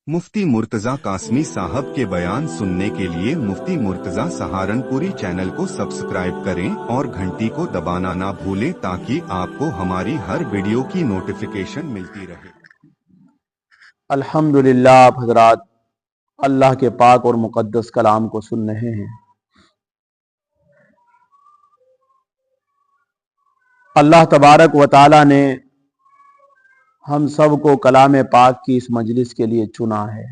मुफ्ती मुर्तजा कासमी साहब के बयान सुनने के लिए मुफ्ती मुर्तजा सहारनपुरी चैनल को सब्सक्राइब करें और घंटी को दबाना ना भूलें ताकि आपको हमारी हर वीडियो की नोटिफिकेशन मिलती रहे। अल्हम्दुलिल्लाह। आप हजरात अल्लाह के पाक और मुकद्दस कलाम को सुन रहे हैं। अल्लाह तबारक व तआला ने हम सब को कलाम पाक की इस मजलिस के लिए चुना है।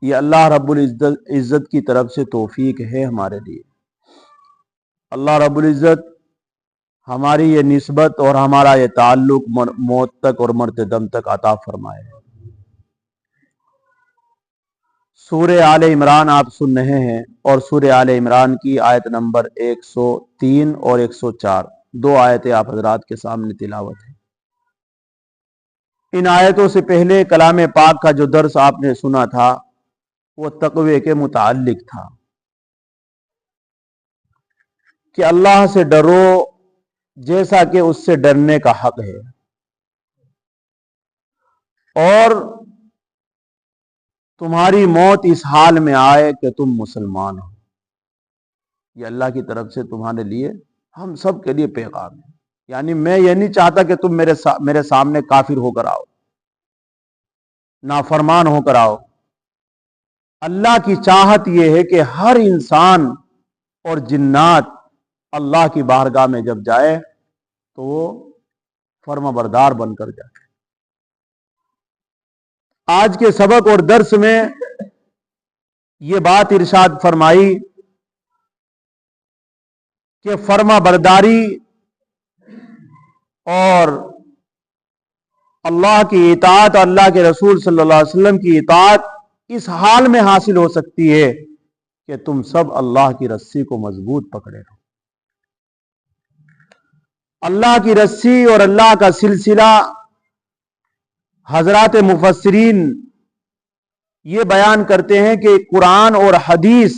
ये अल्लाह रब्बुल इज़्ज़त की तरफ से तौफीक है हमारे लिए। अल्लाह रब्बुल इज़्ज़त हमारी ये निस्बत और हमारा ये ताल्लुक मौत तक और मरते दम तक अता फरमाए। सूरे आले इमरान आप सुन रहे हैं और सूरे आले इमरान की आयत नंबर 103 और 104 दो आयतें आप हजरात के सामने तिलावत है। इन आयतों से पहले कलाम पाक का जो दर्स आपने सुना था वो तक़वे के मुताल्लिक था कि अल्लाह से डरो जैसा कि उससे डरने का हक है, और तुम्हारी मौत इस हाल में आए कि तुम मुसलमान हो। ये अल्लाह की तरफ से तुम्हारे लिए, हम सब के लिए पैगाम है। यानी मैं ये नहीं चाहता कि तुम मेरे सामने काफिर होकर आओ, नाफरमान होकर आओ। अल्लाह की चाहत यह है कि हर इंसान और जिन्नात अल्लाह की बारगाह में जब जाए तो वो फर्माबरदार बनकर जाए। आज के सबक और दर्स में ये बात इरशाद फरमाई कि फर्माबरदारी और अल्लाह की इताअत, अल्लाह के रसूल सल्लल्लाहु अलैहि वसल्लम की इताअत इस हाल में हासिल हो सकती है कि तुम सब अल्लाह की रस्सी को मजबूत पकड़े रहो। अल्लाह की रस्सी और अल्लाह का सिलसिला, हजरात मुफस्सिरीन ये बयान करते हैं कि कुरान और हदीस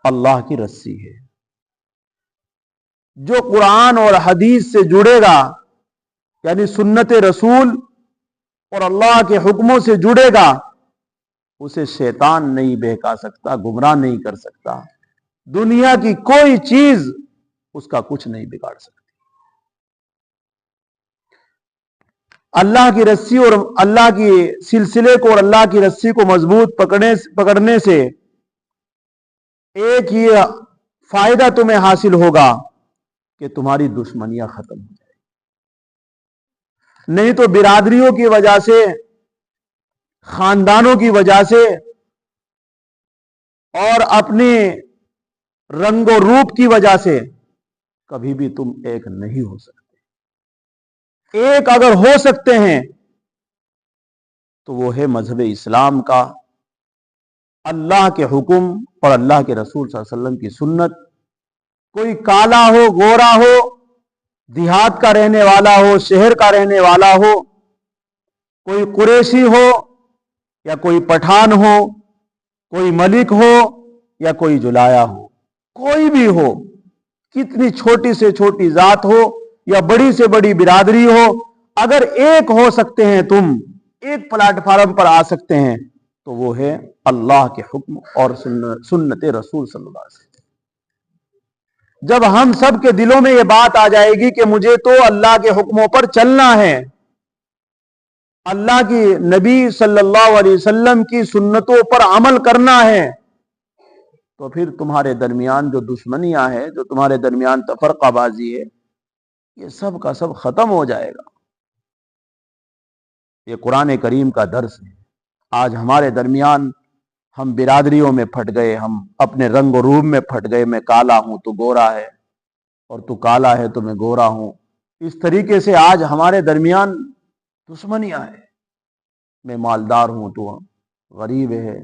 अल्लाह की रस्सी है। जो कुरान और हदीस से जुड़ेगा, यानी सुन्नत रसूल और अल्लाह के हुक्मों से जुड़ेगा, उसे शैतान नहीं बहका सकता, गुमराह नहीं कर सकता। दुनिया की कोई चीज उसका कुछ नहीं बिगाड़ सकती। अल्लाह की रस्सी और अल्लाह की सिलसिले को और अल्लाह की रस्सी को मजबूत पकड़ने से एक ही फायदा तुम्हें हासिल होगा कि तुम्हारी दुश्मनियां खत्म हो जाएगी। नहीं तो बिरादरियों की वजह से, खानदानों की वजह से और अपने रंगो रूप की वजह से कभी भी तुम एक नहीं हो सकते। एक अगर हो सकते हैं तो वो है मजहब इस्लाम का, अल्लाह के हुक्म और अल्लाह के रसूल सल्लल्लाहु अलैहि वसल्लम की सुन्नत। कोई काला हो, गोरा हो, देहात का रहने वाला हो, शहर का रहने वाला हो, कोई कुरैशी हो या कोई पठान हो, कोई मलिक हो या कोई जुलाया हो, कोई भी हो, कितनी छोटी से छोटी जात हो या बड़ी से बड़ी बिरादरी हो, अगर एक हो सकते हैं, तुम एक प्लेटफार्म पर आ सकते हैं तो वो है अल्लाह के हुक्म और सुन्नत रसूल सल्लल्लाहु अलैहि वसल्लम। जब हम सब के दिलों में ये बात आ जाएगी कि मुझे तो अल्लाह के हुक्मों पर चलना है, अल्लाह की नबी सल्लल्लाहु अलैहि वसल्लम की सुन्नतों पर अमल करना है, तो फिर तुम्हारे दरमियान जो दुश्मनियां हैं, जो तुम्हारे दरमियान तफरकाबाजी है, ये सब का सब खत्म हो जाएगा। ये कुरान करीम का दर्स है। आज हमारे दरमियान हम बिरादरियों में फट गए, हम अपने रंग और रूप में फट गए। मैं काला हूं तो गोरा है, और तू काला है तो मैं गोरा हूं। इस तरीके से आज हमारे दरमियान दुश्मनियां हैं। मैं मालदार हूं तो गरीब है,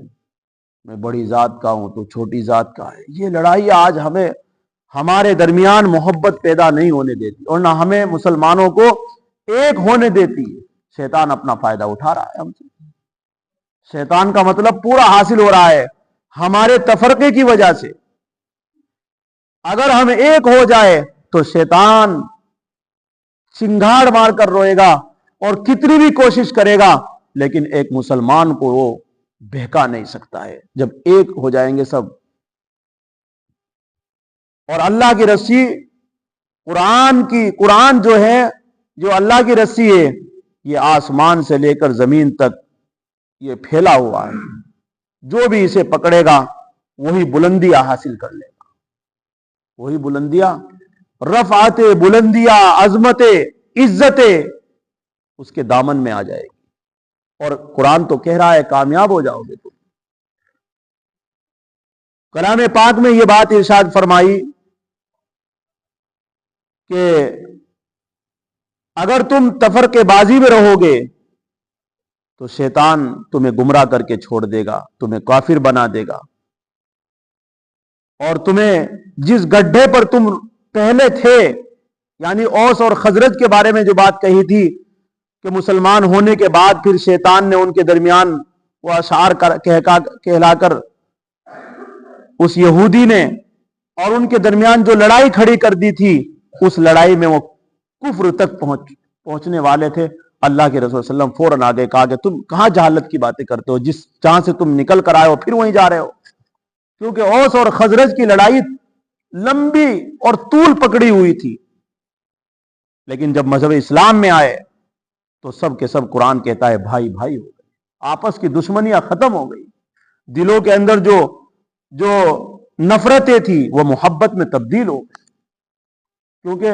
मैं बड़ी जात का हूं तो छोटी जात का है। ये लड़ाई आज हमें हमारे दरमियान मोहब्बत पैदा नहीं होने देती और ना हमें मुसलमानों को एक होने देती है। शैतान अपना फायदा उठा रहा है हमसे। शैतान का मतलब पूरा हासिल हो रहा है हमारे तफरके की वजह से। अगर हम एक हो जाए तो शैतान चिंगाड़ मारकर रोएगा और कितनी भी कोशिश करेगा لیکن ایک مسلمان کو وہ بہکا نہیں سکتا ہے جب ایک ہو جائیں گے سب. اور اللہ کی رسی قرآن جو ہے، جو اللہ کی رسی ہے، یہ آسمان سے لے کر زمین تک یہ پھیلا ہوا ہے. جو بھی اسے پکڑے گا وہی بلندیاں حاصل کر لے گا، وہی بلندیاں، رفعت، بلندیاں، عظمت، عزت اس کے دامن میں آ جائے گی. اور قرآن تو کہہ رہا ہے کامیاب ہو جاؤ گے تم. کلام پاک میں یہ بات ارشاد فرمائی کہ اگر تم تفرقے بازی میں رہو گے تو شیطان تمہیں گمراہ کر کے چھوڑ دے گا، تمہیں کافر بنا دے گا، اور تمہیں جس گڈھے پر تم پہلے تھے، یعنی اوس اور خزرج کے بارے میں جو بات کہی تھی کہ مسلمان ہونے کے بعد پھر شیطان نے ان کے درمیان وہ اشعار کہلا کر اس یہودی نے اور ان کے درمیان جو لڑائی کھڑی کر دی تھی، اس لڑائی میں وہ کفر تک پہنچنے والے تھے. اللہ کے رسول صلی اللہ علیہ وسلم فوراً آگے کہا کہ تم کہاں جہالت کی باتیں کرتے ہو، جہاں سے تم نکل کر آئے ہو پھر وہیں جا رہے ہو. کیونکہ اوس اور خزرج کی لڑائی لمبی اور طول پکڑی ہوئی تھی، لیکن جب مذہب اسلام میں آئے تو سب کے سب قرآن کہتا ہے بھائی بھائی ہو گئے، آپس کی دشمنیاں ختم ہو گئی. دلوں کے اندر جو نفرتیں تھی وہ محبت میں تبدیل ہو گئی. کیونکہ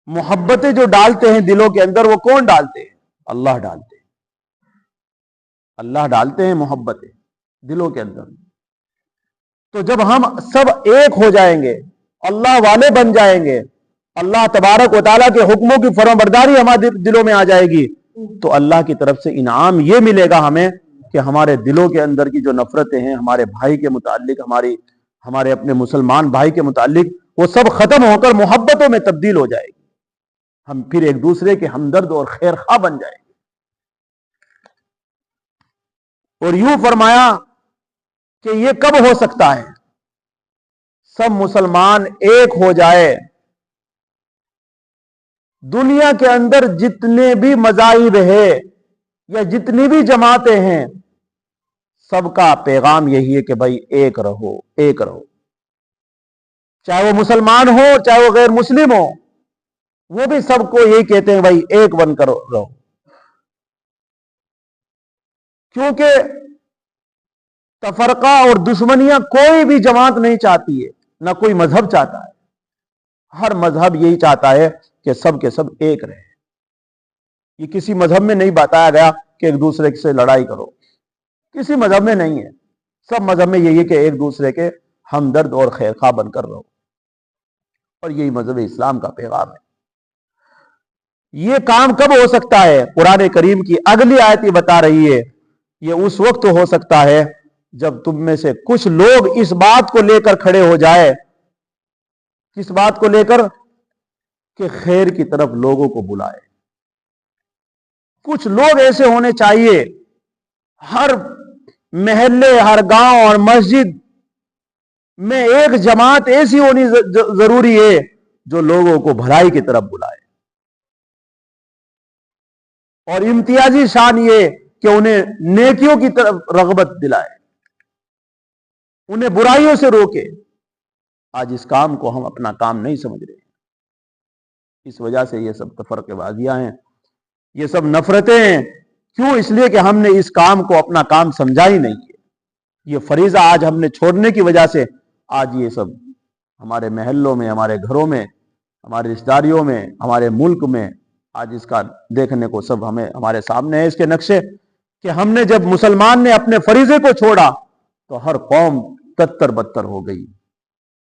محبتیں جو ڈالتے ہیں دلوں کے اندر، وہ کون ڈالتے ہیں؟ اللہ ڈالتے ہیں. اللہ ڈالتے ہیں محبتیں دلوں کے اندر. تو جب ہم سب ایک ہو جائیں گے، اللہ والے بن جائیں گے، اللہ تبارک و تعالیٰ کے حکموں کی فرمانبرداری ہمارے دلوں میں آ جائے گی، تو اللہ کی طرف سے انعام یہ ملے گا ہمیں کہ ہمارے دلوں کے اندر کی جو نفرتیں ہیں ہمارے بھائی کے متعلق، ہمارے اپنے مسلمان بھائی کے متعلق، وہ سب ختم ہو کر محبتوں میں تبدیل ہو جائے گی. ہم پھر ایک دوسرے کے ہمدرد اور خیر خواہ بن جائیں گے. اور یوں فرمایا کہ یہ کب ہو سکتا ہے؟ سب مسلمان ایک ہو جائے، دنیا کے اندر جتنے بھی مذاہب ہے یا جتنی بھی جماعتیں ہیں، سب کا پیغام یہی ہے کہ بھائی ایک رہو، ایک رہو. چاہے وہ مسلمان ہو چاہے وہ غیر مسلم ہو، وہ بھی سب کو یہی کہتے ہیں بھائی ایک بن کر رہو. کیونکہ تفرقہ اور دشمنیاں کوئی بھی جماعت نہیں چاہتی ہے، نہ کوئی مذہب چاہتا ہے. ہر مذہب یہی چاہتا ہے کہ سب کے سب ایک رہے. یہ کسی مذہب میں نہیں بتایا گیا کہ ایک دوسرے سے لڑائی کرو، کسی مذہب میں نہیں ہے. سب مذہب میں یہی ہے کہ ایک دوسرے کے ہمدرد اور خیر خواہ بن کر رہو، اور یہی مذہب اسلام کا پیغام ہے. یہ کام کب ہو سکتا ہے؟ قرآن کریم کی اگلی آیت یہ بتا رہی ہے، یہ اس وقت ہو سکتا ہے جب تم میں سے کچھ لوگ اس بات کو لے کر کھڑے ہو جائے. کس بات کو لے کر؟ کہ خیر کی طرف لوگوں کو بلائے. کچھ لوگ ایسے ہونے چاہیے، ہر محلے، ہر گاؤں اور مسجد میں ایک جماعت ایسی ہونی ضروری ہے جو لوگوں کو بھلائی کی طرف بلائے. اور امتیازی شان یہ کہ انہیں نیکیوں کی طرف رغبت دلائے، انہیں برائیوں سے روکے. آج اس کام کو ہم اپنا کام نہیں سمجھ رہے ہیں. اس وجہ سے یہ سب تفرقے بازیاں ہیں، یہ سب نفرتیں ہیں. کیوں؟ اس لیے کہ ہم نے اس کام کو اپنا کام سمجھا ہی نہیں ہے. یہ فریضہ آج ہم نے چھوڑنے کی وجہ سے آج یہ سب ہمارے محلوں میں، ہمارے گھروں میں، ہمارے رشتہ داریوں میں، ہمارے ملک میں آج اس کا دیکھنے کو سب ہمارے سامنے ہے اس کے نقشے. کہ ہم نے جب مسلمان نے اپنے فریضے کو چھوڑا تو ہر قوم تتر بتر ہو گئی،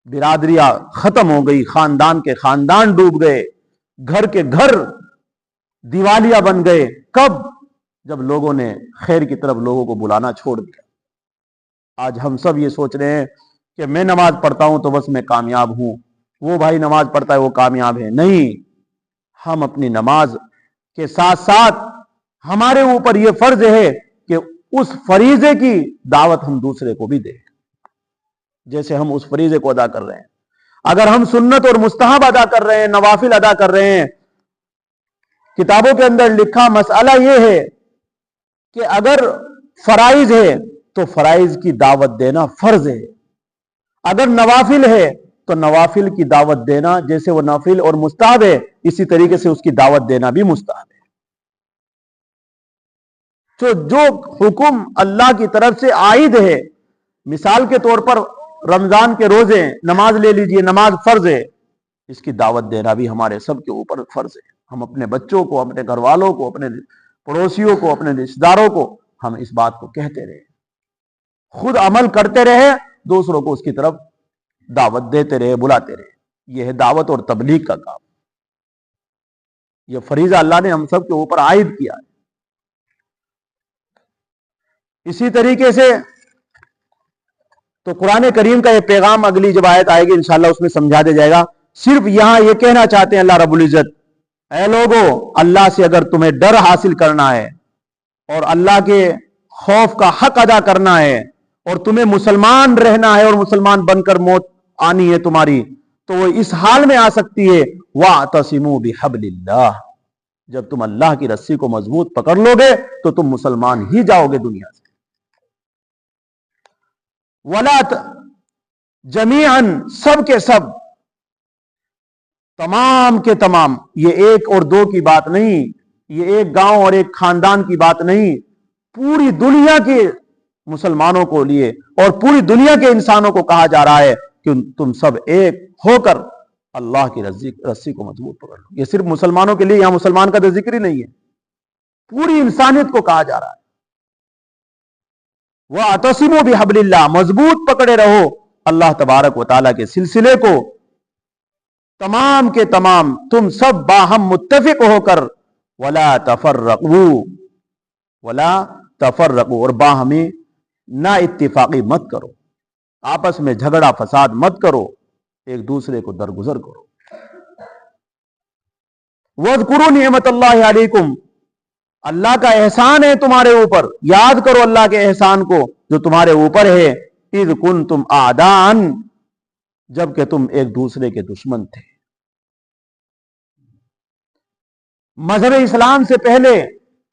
برادریاں ختم ہو گئی، خاندان کے خاندان ڈوب گئے، گھر کے گھر دیوالیاں بن گئے. کب؟ جب لوگوں نے خیر کی طرف لوگوں کو بلانا چھوڑ دیا. آج ہم سب یہ سوچ رہے ہیں کہ میں نماز پڑھتا ہوں تو بس میں کامیاب ہوں، وہ بھائی نماز پڑھتا ہے وہ کامیاب ہے. نہیں، ہم اپنی نماز کے ساتھ ساتھ ہمارے اوپر یہ فرض ہے کہ اس فریضے کی دعوت ہم دوسرے کو بھی دیں، جیسے ہم اس فریضے کو ادا کر رہے ہیں. اگر ہم سنت اور مستحب ادا کر رہے ہیں، نوافل ادا کر رہے ہیں، کتابوں کے اندر لکھا مسئلہ یہ ہے کہ اگر فرائض ہے تو فرائض کی دعوت دینا فرض ہے، اگر نوافل ہے تو نوافل کی دعوت دینا، جیسے وہ نافل اور مستحب ہے اسی طریقے سے اس کی دعوت دینا بھی مستحب ہے۔ تو جو حکم اللہ کی طرف سے عائد ہے، مثال کے طور پر رمضان کے روزے، نماز لے لیجئے، نماز فرض ہے، اس کی دعوت دینا بھی ہمارے سب کے اوپر فرض ہے۔ ہم اپنے بچوں کو، اپنے گھر والوں کو، اپنے پڑوسیوں کو، اپنے رشتہ داروں کو ہم اس بات کو کہتے رہے، خود عمل کرتے رہے، دوسروں کو اس کی طرف دعوت دیتے رہے، بلاتے رہے۔ یہ ہے دعوت اور تبلیغ کا کام، یہ فریضہ اللہ نے ہم سب کے اوپر عائد کیا ہے۔ اسی طریقے سے تو قرآن کریم کا یہ پیغام اگلی جب آیت آئے گی انشاءاللہ اس میں سمجھا دیا جائے گا۔ صرف یہاں یہ کہنا چاہتے ہیں اللہ رب العزت، اے لوگو، اللہ سے اگر تمہیں ڈر حاصل کرنا ہے اور اللہ کے خوف کا حق ادا کرنا ہے اور تمہیں مسلمان رہنا ہے اور مسلمان بن کر موت آنی ہے تمہاری، تو وہ اس حال میں آ سکتی ہے وَاعْتَصِمُوا بِحَبْلِ اللَّهِ، جب تم اللہ کی رسی کو مضبوط پکڑ لو گے تو تم مسلمان ہی جاؤ گے دنیا سے۔ وَلَا جَمِيعًا، سب کے سب، تمام کے تمام، یہ ایک اور دو کی بات نہیں، یہ ایک گاؤں اور ایک خاندان کی بات نہیں، پوری دنیا کے مسلمانوں کو لیے اور پوری دنیا کے انسانوں کو کہا جا رہا ہے کہ تم سب ایک ہو کر اللہ کی رسی کو مضبوط پکڑ لو۔ یہ صرف مسلمانوں کے لیے، یہاں مسلمان کا تو ذکر ہی نہیں ہے، پوری انسانیت کو کہا جا رہا ہے وَاعْتَصِمُوا بِحَبْلِ اللَّهِ، مضبوط پکڑے رہو اللہ تبارک و تعالیٰ کے سلسلے کو، تمام کے تمام تم سب باہم متفق ہو کر وَلَا تَفَرَّقُوا، وَلَا تَفَرَّقُوا، اور باہمی نا اتفاقی مت کرو، آپس میں جھگڑا فساد مت کرو، ایک دوسرے کو درگزر کرو۔ وَاذْكُرُوا نِعْمَتَ اللَّهِ عَلَيْكُمْ، اللہ کا احسان ہے تمہارے اوپر، یاد کرو اللہ کے احسان کو جو تمہارے اوپر ہے، اذ کنتم اعداء، جبکہ تم ایک دوسرے کے دشمن تھے۔ مذہب اسلام سے پہلے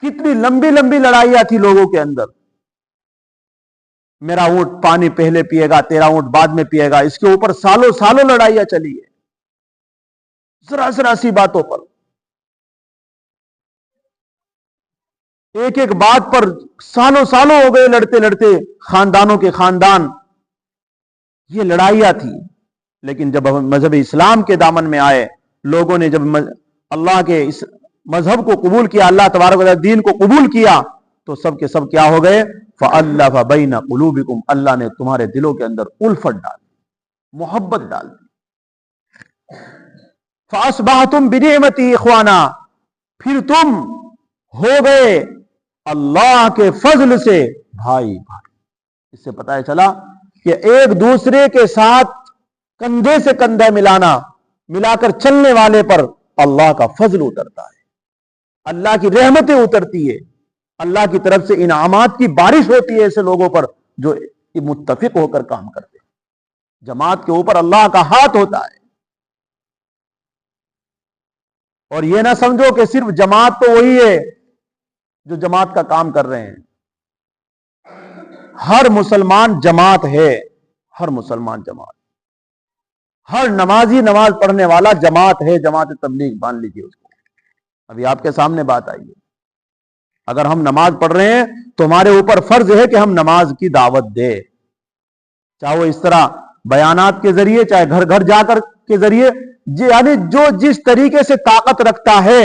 کتنی لمبی لمبی لڑائیاں تھی لوگوں کے اندر، میرا اونٹ پانی پہلے پیے گا، تیرا اونٹ بعد میں پیے گا، اس کے اوپر سالوں سالوں لڑائیاں چلی ہے، ذرا ذرا سی باتوں پر، ایک ایک بات پر سالوں سالوں ہو گئے لڑتے لڑتے، خاندانوں کے خاندان، یہ لڑائیاں تھی۔ لیکن جب ہم مذہب اسلام کے دامن میں آئے، لوگوں نے جب اللہ کے اس مذہب کو قبول کیا، اللہ تبارک و تعالیٰ دین کو قبول کیا، تو سب کے سب کیا ہو گئے؟ فَأَلَّفَ بَيْنَ قُلُوبِكُمْ، اللہ نے تمہارے دلوں کے اندر الفت ڈال دی، محبت ڈال دی۔ فَأَصْبَحْتُمْ بِنِعْمَتِهِ إِخْوَانًا، پھر تم ہو گئے اللہ کے فضل سے بھائی بھائی۔ اس سے پتہ چلا کہ ایک دوسرے کے ساتھ کندھے سے کندھا ملا کر چلنے والے پر اللہ کا فضل اترتا ہے، اللہ کی رحمتیں اترتی ہے، اللہ کی طرف سے انعامات کی بارش ہوتی ہے ایسے لوگوں پر جو متفق ہو کر کام کرتے ہیں۔ جماعت کے اوپر اللہ کا ہاتھ ہوتا ہے، اور یہ نہ سمجھو کہ صرف جماعت تو وہی ہے جو جماعت کا کام کر رہے ہیں، ہر مسلمان جماعت ہے، ہر مسلمان جماعت، ہر نمازی نماز پڑھنے والا جماعت ہے، جماعت تبلیغ مان لیجیے اس کو۔ ابھی آپ کے سامنے بات آئی ہے، اگر ہم نماز پڑھ رہے ہیں تو ہمارے اوپر فرض ہے کہ ہم نماز کی دعوت دیں، چاہے وہ اس طرح بیانات کے ذریعے، چاہے گھر گھر جا کر کے ذریعے، یعنی جو جس طریقے سے طاقت رکھتا ہے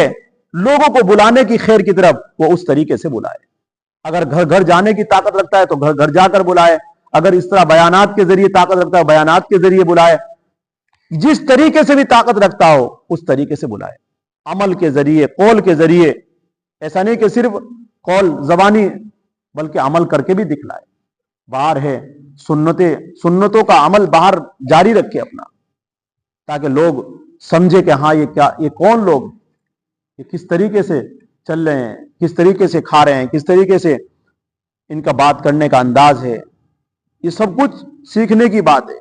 لوگوں کو بلانے کی خیر کی طرف، وہ اس طریقے سے بلائے۔ اگر گھر گھر جانے کی طاقت رکھتا ہے تو گھر گھر جا کر بلائے، اگر اس طرح بیانات کے ذریعے طاقت رکھتا ہے بیانات کے ذریعے بلائے، جس طریقے سے بھی طاقت رکھتا ہو اس طریقے سے بلائے، عمل کے ذریعے، قول کے ذریعے، ایسا نہیں کہ صرف قول زبانی بلکہ عمل کر کے بھی دکھلائے۔ باہر ہے سنتوں کا عمل باہر جاری رکھے اپنا، تاکہ لوگ سمجھے کہ ہاں یہ کون لوگ، یہ کس طریقے سے چل رہے ہیں، کس طریقے سے کھا رہے ہیں، کس طریقے سے ان کا بات کرنے کا انداز ہے، یہ سب کچھ سیکھنے کی بات ہے۔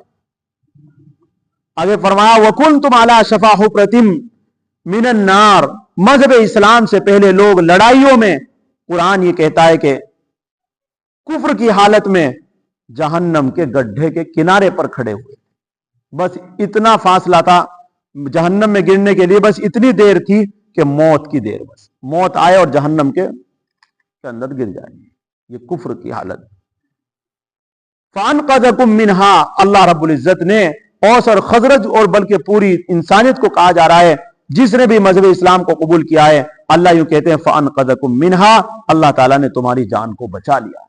آگے فرمایا وَكُنْتُمْ عَلَى شَفَا حُفْرَةٍ مِنَ النَّارِ، مذہب اسلام سے پہلے لوگ لڑائیوں میں، قرآن یہ کہتا ہے کہ कुफ्र की हालत में जहन्नम के गड्ढे के किनारे पर खड़े हुए। बस इतना फासला था जहन्नम में गिरने के लिए, बस इतनी देर थी कि मौत की देर, बस मौत आए और जहन्नम के अंदर गिर जाएंगे। ये कुफ्र की हालत। फानक़ज़कुम मिन्हा, अल्लाह रब्बुल इज्जत ने औस और खजरज और बल्कि पूरी इंसानियत को कहा जा रहा है, जिसने भी मजहब इस्लाम को कबूल किया है, अल्लाह यूं कहते हैं फानक़ज़कुम मिन्हा, अल्लाह ताला ने तुम्हारी जान को बचा लिया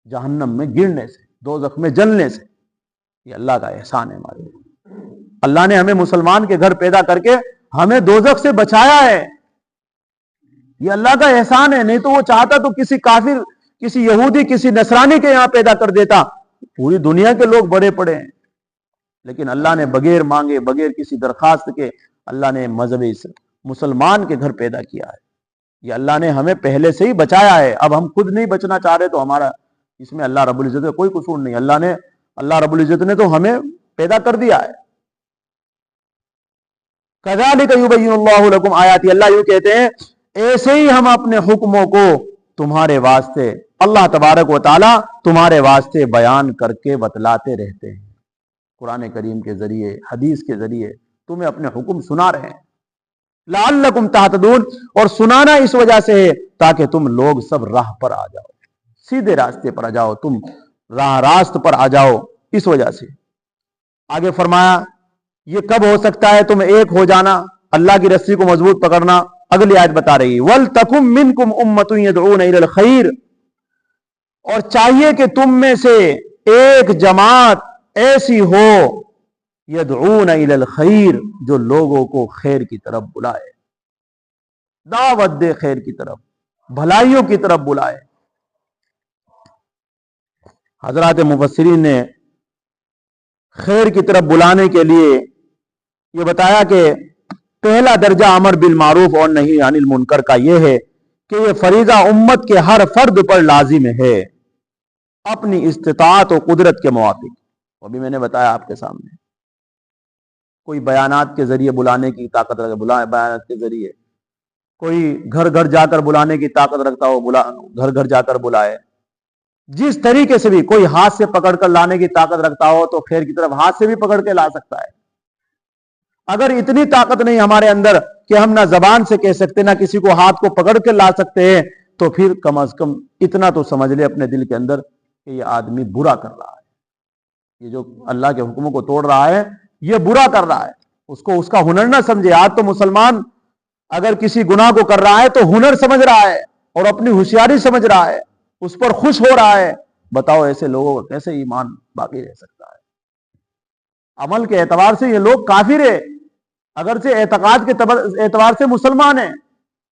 जहन्नम में गिरने से, दोज़ख में जलने से। ये अल्लाह का एहसान है हमारे। अल्लाह ने हमें मुसलमान के घर पैदा करके हमें दोज़ख से बचाया है। ये अल्लाह का एहसान है। नहीं तो वो चाहता तो किसी काफिर, किसी यहूदी, किसी नसरानी के यहां पैदा कर देता। पूरी दुनिया के लोग बड़े पड़े हैं, लेकिन अल्लाह ने बगैर मांगे, बगैर किसी दरखास्त के, अल्लाह ने मजहब मुसलमान के घर पैदा किया है। ये अल्लाह ने हमें पहले से ही बचाया है। अब हम खुद नहीं बचना चाह रहे तो हमारा इसमें अल्लाह रब्बुल इज्जत का कोई कसूर नहीं। अल्लाह रब्बुल इज्जत ने तो हमें पैदा कर दिया है। कज़ालिका युबय्यिनुल्लाहु लकुम आयाति, अल्लाह यूं कहते हैं ऐसे ही हम अपने हुक्मों को तुम्हारे वास्ते, अल्लाह तबारक व तआला तुम्हारे वास्ते बयान करके बतलाते रहते हैं। कुरान करीम के जरिए, हदीस के जरिए तुम्हें अपने हुक्म सुना रहे हैं। लअल्लकुम तहतदून, और सुनाना इस वजह से है ताकि तुम लोग सब राह पर आ जाओ, सीधे रास्ते पर आ जाओ, तुम रास्त पर आ जाओ, इस वजह से। आगे फरमाया ये कब हो सकता है तुम एक हो जाना, अल्लाह की रस्सी को मजबूत पकड़ना। अगली आयत बता रही है वल तकुम मिनकुम उम्मतुन यदऊन इलल खैर, और चाहिए कि तुम में से एक जमात ऐसी हो यदऊन इलल खैर, जो लोगों को खैर की तरफ बुलाए, दावत दे खैर की तरफ, भलाइयों की तरफ बुलाए। हजरात मुफस्सिरीन ने खैर की तरफ बुलाने के लिए यह बताया कि पहला दर्जा अमर बिल मारूफ और नही अनिल मुनकर का यह है कि यह फरीजा उम्मत के हर फर्द पर लाजिम है अपनी इस्तिताअत और कुदरत के मुवाफिक। अभी मैंने बताया आपके सामने, कोई बयानात के जरिए बुलाने की ताकत रखे, बयानात के जरिए, कोई घर घर जाकर बुलाने की ताकत रखता हो, घर घर जाकर बुलाए। जिस तरीके से भी, कोई हाथ से पकड़कर लाने की ताकत रखता हो तो खैर की तरफ हाथ से भी पकड़ के ला सकता है। अगर इतनी ताकत नहीं हमारे अंदर कि हम ना जबान से कह सकते, ना किसी को हाथ को पकड़ के ला सकते हैं, तो फिर कम अज कम इतना तो समझ ले अपने दिल के अंदर कि ये आदमी बुरा कर रहा है, ये जो अल्लाह के हुक्मों को तोड़ रहा है ये बुरा कर रहा है। उसको उसका हुनर ना समझे। आज तो मुसलमान अगर किसी गुनाह को कर रहा है तो हुनर समझ रहा है और अपनी होशियारी समझ रहा है, उस पर खुश हो रहा है। बताओ ऐसे लोगों का कैसे ईमान बाकी रह सकता है? अमल के एतबार से ये लोग काफिर है, अगर से एतकाद के एतबार से मुसलमान है,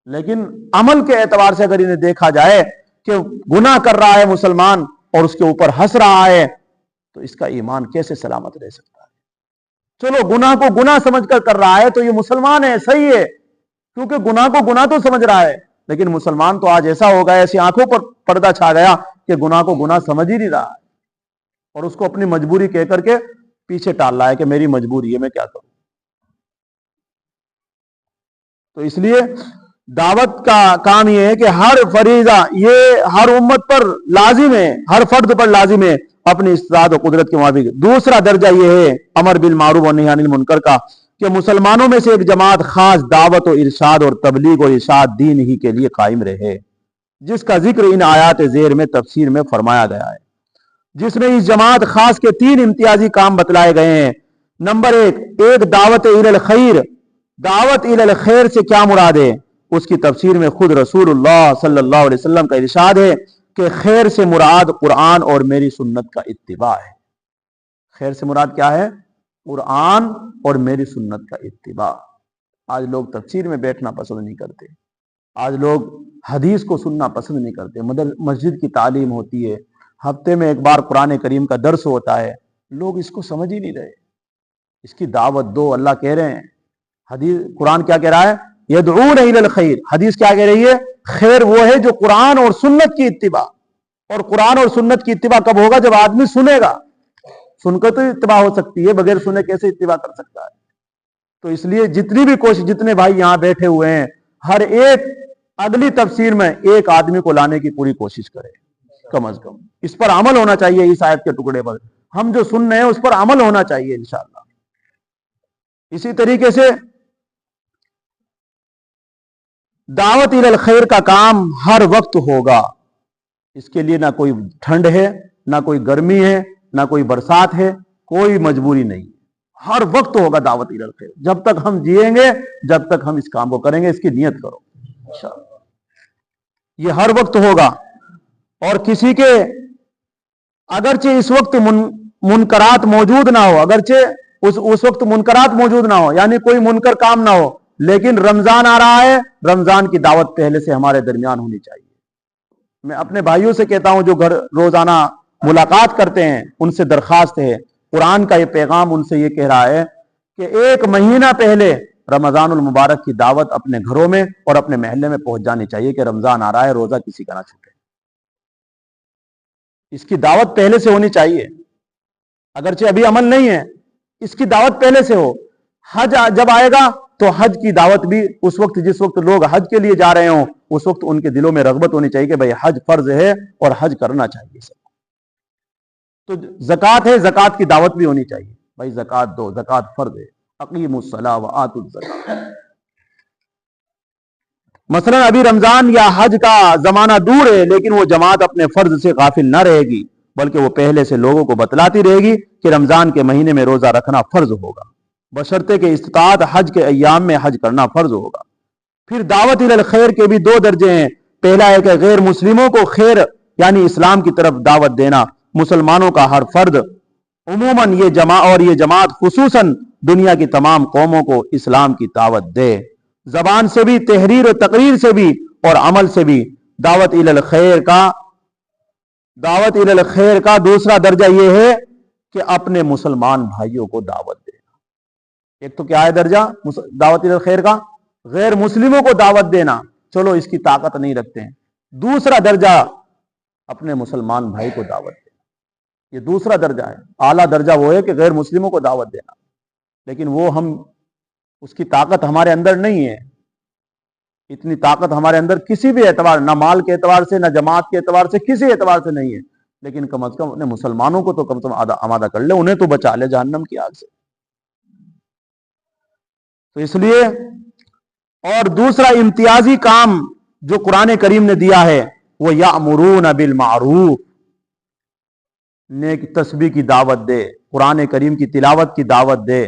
लेकिन अमल के एतबार से अगर इन्हें देखा जाए कि गुनाह कर रहा है मुसलमान और उसके ऊपर हंस रहा है, तो इसका ईमान कैसे सलामत रह सकता है? चलो गुनाह को गुनाह समझकर कर रहा है तो ये मुसलमान है, सही है, क्योंकि गुनाह को गुनाह तो समझ रहा है। लेकिन मुसलमान तो आज ऐसा हो गया, ऐसी आंखों पर पर्दा छा गया कि गुनाह को गुनाह समझ ही नहीं रहा है और उसको अपनी मजबूरी कह करके पीछे टाल रहा है कि मेरी मजबूरी है, मैं क्या करूं। तो इसलिए दावत का काम यह है कि हर फरीजा, ये हर उम्मत पर लाजिम है, हर फर्द पर लाजिम है अपनी इस्तिताअत और कुदरत के मुताबिक। दूसरा दर्जा यह है अमर बिल मारूफ और नही अनिल मुनकर का कि मुसलमानों में से एक जमात खास दावत और इरशाद और तबलीग और इरशाद दीन ही के लिए कायम रहे, जिसका जिक्र इन आयात ज़ेर में तफसीर में फरमाया गया है, जिसमें इस जमात खास के 3 इम्तियाजी काम बतलाए गए हैं। नंबर 1, दावत इलल खैर। दावत इलल खैर से क्या मुराद है? उसकी तफसीर में खुद रसूलुल्लाह सल्लल्लाहु अलैहि वसल्लम का इरशाद है कि खैर से मुराद कुरान और मेरी सुन्नत का इत्तिबा है। खैर से मुराद क्या है? कुरान और मेरी सुन्नत का इत्तिबा। आज लोग तफसीर में बैठना पसंद नहीं करते, आज लोग हदीस को सुनना पसंद नहीं करते। मस्जिद की तालीम होती है, हफ्ते में एक बार कुरान करीम का दर्स होता है, लोग इसको समझ ही नहीं रहे। इसकी दावत दो, अल्लाह कह रहे हैं। हदीस, कुरान क्या कह रहा है? यदऊन इलल खैर। हदीस क्या कह रही है? खैर वो है जो कुरान और सुन्नत की इत्तिबा। और कुरान और सुन्नत की इत्तिबा कब होगा? जब आदमी सुनेगा। सुनकर तो इत्तिबा हो सकती है, बगैर सुने कैसे इत्तिबा कर सकता है? तो इसलिए जितनी भी कोशिश, जितने भाई यहां बैठे हुए हैं, हर एक अगली तफसीर में एक आदमी को लाने की पूरी कोशिश करे। कम अज कम इस पर अमल होना चाहिए। इस आयत के टुकड़े पर हम जो सुन रहे हैं उस पर अमल होना चाहिए इंशाअल्लाह। इसी तरीके से दावत इलल खैर का काम हर वक्त होगा। इसके लिए ना कोई ठंड है, ना कोई गर्मी है, ना कोई बरसात है, कोई मजबूरी नहीं। हर वक्त होगा दावत इलल खैर। जब तक हम जिएंगे, जब तक हम इस काम को करेंगे, इसकी नियत करो इंशाअल्लाह। ये हर वक्त होगा। और किसी के अगरचे इस वक्त मुनकरात मौजूद ना हो, अगरचे उस वक्त मुनकरात मौजूद ना हो, यानी कोई मुनकर काम ना हो, लेकिन रमजान आ रहा है, रमजान की दावत पहले से हमारे दरमियान होनी चाहिए। मैं अपने भाइयों से कहता हूं जो घर रोजाना मुलाकात करते हैं, उनसे दरखास्त है, कुरान का ये पैगाम उनसे ये कह रहा है कि 1 महीना पहले रमजानुल मुबारक की दावत अपने घरों में और अपने महल्ले में पहुंच जानी चाहिए कि रमजान आ रहा है, रोजा किसी का ना छूटे। इसकी दावत पहले से होनी चाहिए। अगरचे अभी अमल नहीं है, इसकी दावत पहले से हो। हज जब आएगा तो हज की दावत भी उस वक्त, जिस वक्त लोग हज के लिए जा रहे हों, उस वक्त उनके दिलों में रगबत होनी चाहिए कि भाई हज फर्ज है और हज करना चाहिए सबको। तो ज़कात है, ज़कात की दावत भी होनी चाहिए, भाई ज़कात दो, ज़कात फर्ज है। अक़ीमुस्सलाह व आतुज़्ज़कात। मसलन अभी रमजान या हज का जमाना दूर है, लेकिन वो जमात अपने फर्ज से गाफिल ना रहेगी, बल्कि वो पहले से लोगों को बतलाती रहेगी कि रमजान के महीने में रोजा रखना फर्ज होगा, बशर्ते के इस्तिताअत हज के अय्याम में हज करना फर्ज होगा। फिर दावत इलल खैर के भी 2 दर्जे हैं। पहला है कि गैर मुस्लिमों को खैर यानी इस्लाम की तरफ दावत देना मुसलमानों का हर फर्द उमूमन ये जमात खुसूसन दुनिया की तमाम कौमों को इस्लाम की दावत दे, जबान से भी, तहरीर और तकरीर से भी और अमल से भी। दावत इलल खैर का दूसरा दर्जा यह है कि अपने मुसलमान भाइयों को दावत देना। एक तो क्या है दर्जा दावत इलल खैर का? गैर मुस्लिमों को दावत देना, चलो इसकी ताकत नहीं रखते हैं। दूसरा दर्जा अपने मुसलमान भाई को दावत देना, ये दूसरा दर्जा है। आला दर्जा वो है कि गैर मुस्लिमों को दावत देना, लेकिन वो हम उसकी ताकत हमारे अंदर नहीं है। इतनी ताकत हमारे अंदर किसी भी एतबार, ना माल के एतबार से, ना जमात के एतबार से, किसी एतबार से नहीं है। लेकिन कम अज कम अपने मुसलमानों को तो कम से कम आमादा कर ले, उन्हें तो बचा ले जहन्नम की आग से। तो इसलिए, और दूसरा इम्तियाजी काम जो कुरान करीम ने दिया है वो यामुरून बिल मारूफ, नेक तस्बीह की दावत दे, कुरान करीम की तिलावत की दावत दे,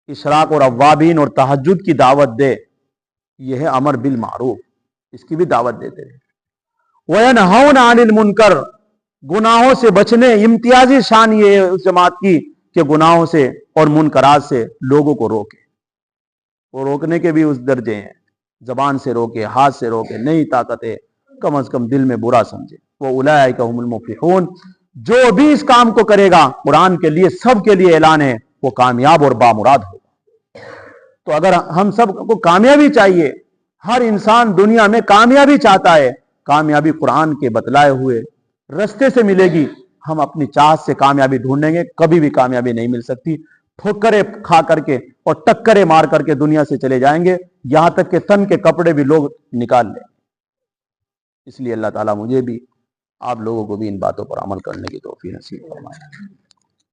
इशराक और अव्वाबीन और तहज्जुद की दावत दे। यह है अमर बिल मारूफ, इसकी भी दावत देते रहे। वयनहौना अनिल मुनकर, गुनाहों से बचने, इम्तियाजी शान ये है उस जमात की कि गुनाहों से और मुनकरात से लोगों को रोके। वो रोकने के भी उस दर्जे हैं, जबान से रोके, हाथ से रोके, नहीं ताकत है, कम अज कम दिल में बुरा समझे। वो उलाइका हुमुल मुफ्लिहून, जो भी इस काम को करेगा, कुरान के लिए, सब के लिए ऐलान है, वो कामयाब और बामुराद होगा। तो अगर हम सब को कामयाबी चाहिए, हर इंसान दुनिया में कामयाबी चाहता है, कामयाबी कुरान के बतलाए हुए रास्ते से मिलेगी। हम अपनी चाहत से कामयाबी ढूंढेंगे, कभी भी कामयाबी नहीं मिल सकती। ठोकरे खा करके और टक्करे मार करके दुनिया से चले जाएंगे, यहां तक कि तन के कपड़े भी लोग निकाल लें। इसलिए अल्लाह ताला मुझे भी, आप लोगों को भी इन बातों पर अमल करने की तौफीक नसीब फरमाए।